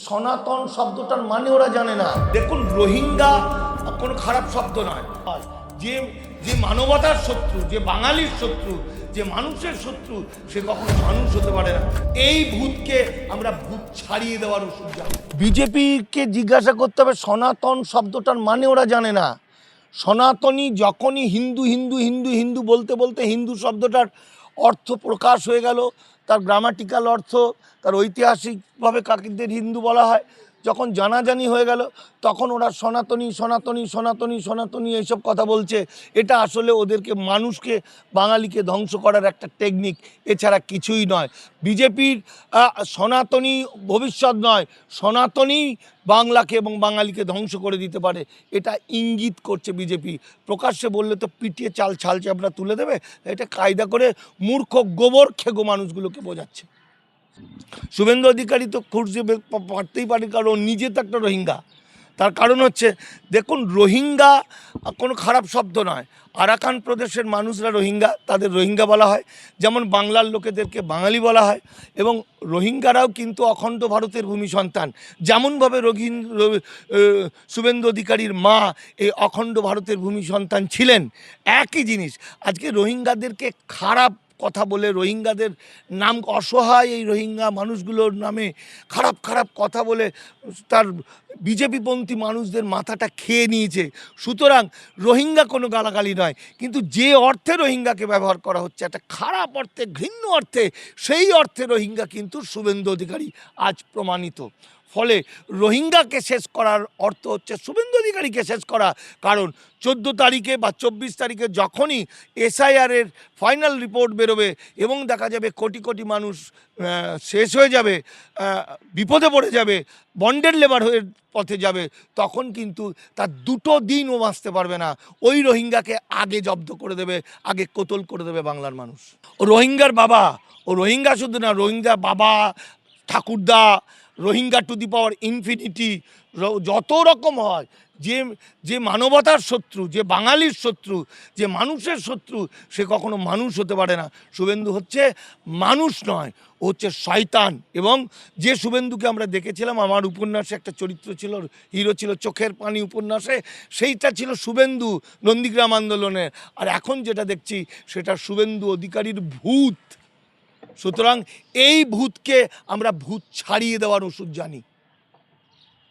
সনাতন শব্দটার মানে ওরা জানে না। দেখুন, রোহিঙ্গা কোনো খারাপ শব্দ নয়। যে যে মানবতার শত্রু, যে বাঙালির শত্রু, যে মানুষের শত্রু, সে কখনো মানুষ হতে পারে না। এই ভূতকে আমরা ভূত ছাড়িয়ে দেওয়ার ওষুধ জানি। বিজেপিকে জিজ্ঞাসা করতে হবে সনাতন শব্দটার মানে ওরা জানে না। সনাতনী যখনই হিন্দু হিন্দু হিন্দু হিন্দু বলতে বলতে হিন্দু শব্দটার অর্থ প্রকাশ হয়ে গেল, তার গ্রামাটিক্যাল অর্থ, তার ঐতিহাসিকভাবে কাকিদের হিন্দু বলা হয়, যখন জানাজানি হয়ে গেল তখন ওরা সনাতনী সনাতনী সনাতনী সনাতনী এইসব কথা বলছে। এটা আসলে ওদেরকে, মানুষকে, বাঙালিকে ধ্বংস করার একটা টেকনিক, এছাড়া কিছুই নয়। বিজেপির সনাতনী ভবিষ্যৎ নয়, সনাতনী বাংলাকে এবং বাঙালিকে ধ্বংস করে দিতে পারে, এটা ইঙ্গিত করছে বিজেপি। প্রকাশ্যে বললে তো পিটিয়ে ছাল চাপড়া তুলে দেবে, এটা কায়দা করে মূর্খ গোবর খেগো মানুষগুলোকে বোঝাচ্ছে। শুভেন্দু অধিকারী তো খুঁজে পারতেই পারে, কারণ নিজে তো একটা রোহিঙ্গা। তার কারণ হচ্ছে, দেখুন, রোহিঙ্গা কোনো খারাপ শব্দ নয়। আরাকান প্রদেশের মানুষরা রোহিঙ্গা, তাদের রোহিঙ্গা বলা হয়, যেমন বাংলার লোকেদেরকে বাঙালি বলা হয়। এবং রোহিঙ্গারাও কিন্তু অখণ্ড ভারতের ভূমি সন্তান, যেমনভাবে শুভেন্দু অধিকারীর মা এই অখণ্ড ভারতের ভূমি সন্তান ছিলেন। একই জিনিস। আজকে রোহিঙ্গাদেরকে খারাপ কথা বলে, রোহিঙ্গাদের নাম, অসহায় এই রোহিঙ্গা মানুষগুলোর নামে খারাপ খারাপ কথা বলে তার বিজেপিপন্থী মানুষদের মাথাটা খেয়ে নিয়েছে। সুতরাং রোহিঙ্গা কোনো গালাগালি নয়, কিন্তু যে অর্থে রোহিঙ্গাকে ব্যবহার করা হচ্ছে, একটা খারাপ অর্থে, ঘৃণ্য অর্থে, সেই অর্থে রোহিঙ্গা কিন্তু শুভেন্দু অধিকারী আজ প্রমাণিত। ফলে রোহিঙ্গাকে শেষ করার অর্থ হচ্ছে শুভেন্দু অধিকারীকে শেষ করা। কারণ 14 তারিখে বা 24 তারিখে যখনই এসআইআরের ফাইনাল রিপোর্ট বেরোবে এবং দেখা যাবে কোটি কোটি মানুষ শেষ হয়ে যাবে, বিপদে পড়ে যাবে, বন্ডেড লেবার হয়ে পথে যাবে, তখন কিন্তু তার 2 দিনও বাঁচতে পারবে না। ওই রোহিঙ্গাকে আগে জব্দ করে দেবে, আগে কোতল করে দেবে বাংলার মানুষ। ও রোহিঙ্গার বাবা, ও রোহিঙ্গা শুধু না, রোহিঙ্গা বাবা, ঠাকুরদা, Rohingya to the power infinity, যত রকম হয়, যে যে মানবতার শত্রু, যে বাঙালির শত্রু, যে মানুষের শত্রু, সে কখনো মানুষ হতে পারে না। শুভেন্দু হচ্ছে মানুষ নয়, ও হচ্ছে শয়তান। এবং যে শুভেন্দুকে আমরা দেখেছিলাম, আমার উপন্যাসে একটা চরিত্র ছিল, হিরো ছিল চোখের পানি উপন্যাসে, সেইটা ছিল শুভেন্দু নন্দীগ্রাম আন্দোলনের। আর এখন যেটা দেখছি সেটা শুভেন্দু অধিকারীর ভূত। সুতরাং এই ভূতকে আমরা ভূত ছাড়িয়ে দেওয়ার ওষুধ জানি।